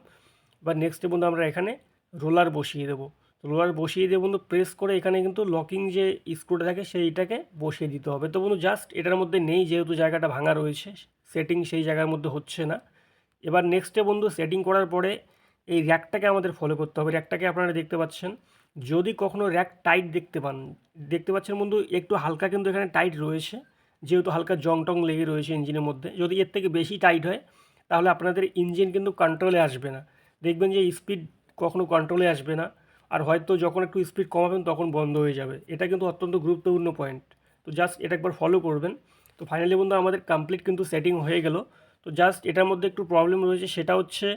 এবার নেক্সটে বন্ধু আমরা এখানে রোলার বসিয়ে দেবো। রোলার বসিয়ে দিয়ে বন্ধু প্রেস করে এখানে কিন্তু লকিং যে স্ক্রুটা থাকে সেইটাকে বসিয়ে দিতে হবে। তো বন্ধু জাস্ট এটার মধ্যে নেই, যেহেতু জায়গাটা ভাঙা রয়েছে, সেটিং সেই জায়গার মধ্যে হচ্ছে না। এবার নেক্সটে বন্ধু সেটিং করার পরে এই র্যাকটাকে আমাদের ফলো করতে হবে। র্যাকটাকে আপনারা দেখতে পাচ্ছেন, যদি কখনও র্যাক টাইট দেখতে পাচ্ছেন বন্ধু একটু হালকা কিন্তু এখানে টাইট রয়েছে, যেহেতু হালকা জং টং লেগে রয়েছে ইঞ্জিনের মধ্যে। যদি এর থেকে বেশি টাইট হয় তাহলে আপনাদের ইঞ্জিন কিন্তু কন্ট্রোলে আসবে না, দেখবেন যে স্পিড কখনো কন্ট্রোলে আসবে না, আর হয়তো যখন একটু স্পিড কমাবেন তখন বন্ধ হয়ে যাবে। এটা কিন্তু অত্যন্ত গুরুত্বপূর্ণ পয়েন্ট। তো জাস্ট এটা একবার ফলো করবেন। তো ফাইনালি বন্ধু আমাদের কমপ্লিট কিন্তু সেটিং হয়ে গেল। তো জাস্ট এটার মধ্যে একটু প্রবলেম রয়েছে, সেটা হচ্ছে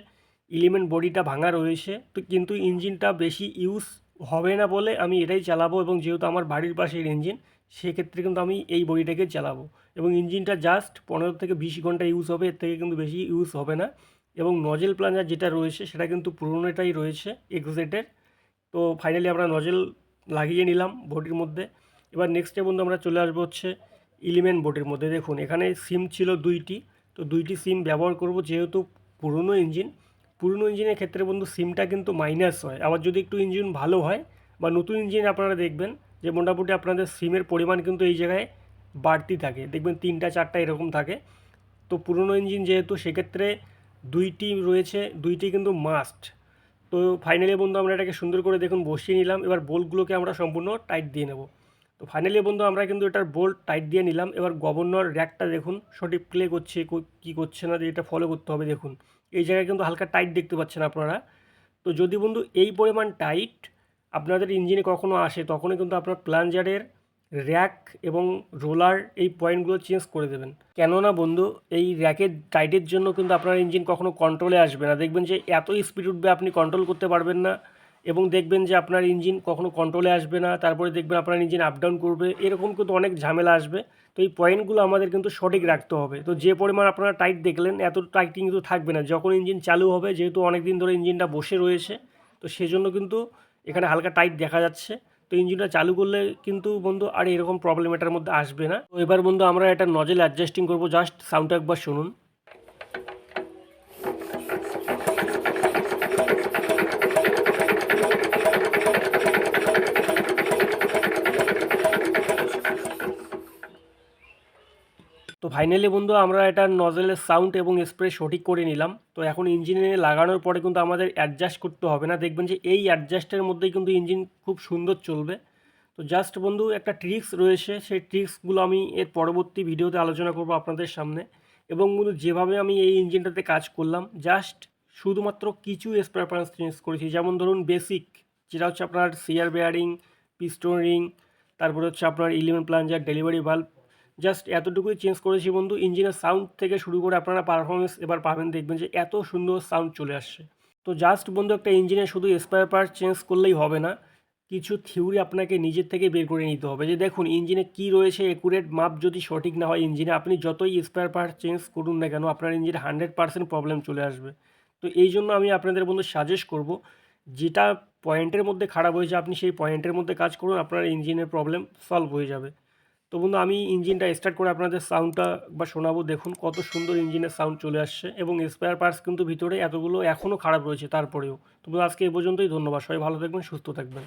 এলিমেন্ট বডিটা ভাঙা রয়েছে। তো কিন্তু ইঞ্জিনটা বেশি ইউজ হবে না বলে আমি এটাই চালাবো, এবং যেহেতু আমার বাড়ির পাশের ইঞ্জিন সেক্ষেত্রে কিন্তু আমি এই বডিটাকে চালাবো। এবং ইঞ্জিনটা জাস্ট 15 থেকে 20 ঘন্টা ইউজ হবে, এর থেকে কিন্তু বেশি ইউজ হবে না। এবং নজেল প্লাঞ্জার যেটা রয়েছে সেটা কিন্তু পুরোনোটাই রয়েছে এক্সজেটের। তো ফাইনালি আমরা নজেল লাগিয়ে নিলাম বডির মধ্যে। এবার নেক্সটে বন্ধু আমরা চলে আসবো হচ্ছে এলিমেন্ট বোর্ডের মধ্যে। দেখুন এখানে সিম ছিল 2টি, তো 2টি সিম ব্যবহার করব, যেহেতু পুরনো ইঞ্জিনের ক্ষেত্রে বন্ধু সিমটা কিন্তু মাইনাস হয়। আবার যদি একটু ইঞ্জিন ভালো হয় বা নতুন ইঞ্জিন আপনারা দেখবেন যে মোটামুটি আপনাদের সিমের পরিমাণ কিন্তু এই জায়গায় বাড়তি থাকে, দেখবেন 3টা 4টা এরকম থাকে। তো পুরনো ইঞ্জিন যেহেতু সেক্ষেত্রে 2টি রয়েছে, 2টি কিন্তু মাস্ট। তো ফাইনালি বন্ধু আমরা এটাকে সুন্দর করে দেখুন বসিয়ে নিলাম। এবার বোল্টগুলোকে আমরা সম্পূর্ণ টাইট দিয়ে নেব। তো ফাইনালি বন্ধু আমরা কিন্তু এটার বোল্ট টাইট দিয়ে নিলাম। এবার গভর্নর র্যাকটা দেখুন সঠিক প্লে করছে কি করছে না, এটা ফলো করতে হবে। দেখুন এই জায়গায় কিন্তু হালকা টাইট দেখতে পাচ্ছেন আপনারা। তো যদি বন্ধু এই পরিমাণ টাইট আপনাদের ইঞ্জিনে কখনো আসে তখনই কিন্তু আপনার প্লাঞ্জারের র্যাক এবং রোলার এই পয়েন্টগুলো চেঞ্জ করে দেবেন। কেননা বন্ধু, এই র্যাকের টাইটের জন্য কিন্তু আপনার ইঞ্জিন কখনো কন্ট্রোলে আসবে না। দেখবেন যে এত স্পিড উঠবে আপনি কন্ট্রোল করতে পারবেন না, এবং দেখবেন যে আপনার ইঞ্জিন কখনো কন্ট্রোলে আসবে না, তারপরে দেখবেন আপনার ইঞ্জিন আপ ডাউন করবে, এরকম কিন্তু অনেক ঝামেলা আসবে। তো এই পয়েন্টগুলো আমাদের কিন্তু সঠিক রাখতে হবে। তো যে পরিমাণ আপনারা টাইট দেখলেন, এত টাইট কিন্তু থাকবে না যখন ইঞ্জিন চালু হবে, যেহেতু অনেক দিন ধরে ইঞ্জিনটা বসে রয়েছে, তো সেজন্য কিন্তু এখানে হালকা টাইট দেখা যাচ্ছে। তো ইঞ্জিনটা চালু করলে কিন্তু বন্ধু আর এরকম প্রবলেম এটার মধ্যে আসবে না। তো এবার বন্ধু আমরা এটা নজেল অ্যাডজাস্টিং করবো, জাস্ট সাউন্ডটা একবার শুনুন। তো ফাইনালি বন্ধু আমরা এটা নজেলের সাউন্ড এবং স্প্রে সঠিক করে নিলাম। তো এখন ইঞ্জিনে লাগানোর পরে কিন্তু আমাদের অ্যাডজাস্ট করতে হবে না, দেখবেন যে এই অ্যাডজাস্টের মধ্যেই কিন্তু ইঞ্জিন খুব সুন্দর চলবে। তো জাস্ট বন্ধু একটা ট্রিক্স রয়েছে, সেই ট্রিক্সগুলো আমি এর পরবর্তী ভিডিওতে আলোচনা করব আপনাদের সামনে। এবং বন্ধু যেভাবে আমি এই ইঞ্জিনটাতে কাজ করলাম, জাস্ট শুধুমাত্র কিছু স্পেয়ার পার্টস চেঞ্জ করেছি। যেমন ধরুন বেসিক, যেটা হচ্ছে আপনার সিয়ার বেয়ারিং, পিস্টন রিং, তারপরে হচ্ছে আপনার eleven plunger, delivery valve, just এতটুকুই চেঞ্জ করেছি বন্ধু। ইঞ্জিনের সাউন্ড থেকে শুরু করে আপনারা পারফরমেন্স এবার পাবেন, দেখবেন যে এত সুন্দর সাউন্ড চলে আসছে। তো জাস্ট বন্ধু একটা ইঞ্জিনে শুধু স্পেয়ার পার্ট চেঞ্জ করলেই হবে না, কিছু থিওরি আপনাকে নিজের থেকে বের করে নিতে হবে। যে দেখুন ইঞ্জিনে কী রয়েছে, একুরেট মাপ যদি সঠিক না হয় ইঞ্জিনে, আপনি যতই স্পেয়ার পার্ট চেঞ্জ করুন না কেন, আপনার ইঞ্জিনে 100% প্রবলেম চলে আসবে। তো এই জন্য আমি আপনাদের বন্ধু সাজেস্ট করব, যেটা পয়েন্টের মধ্যে খারাপ হয়েছে আপনি সেই পয়েন্টের মধ্যে কাজ করুন, আপনার ইঞ্জিনের প্রবলেম সলভ হয়ে যাবে। তো বন্ধু আমি ইঞ্জিনটা স্টার্ট করে আপনাদের সাউন্ডটা বা শোনাবো, দেখুন কত সুন্দর ইঞ্জিনের সাউন্ড চলে আসছে। এবং স্পেয়ার পার্টস কিন্তু ভিতরে এতগুলো এখনও খারাপ রয়েছে তারপরেও। তো বন্ধু আজকে এই পর্যন্তই, ধন্যবাদ, সবাই ভালো থাকবেন, সুস্থ থাকবেন।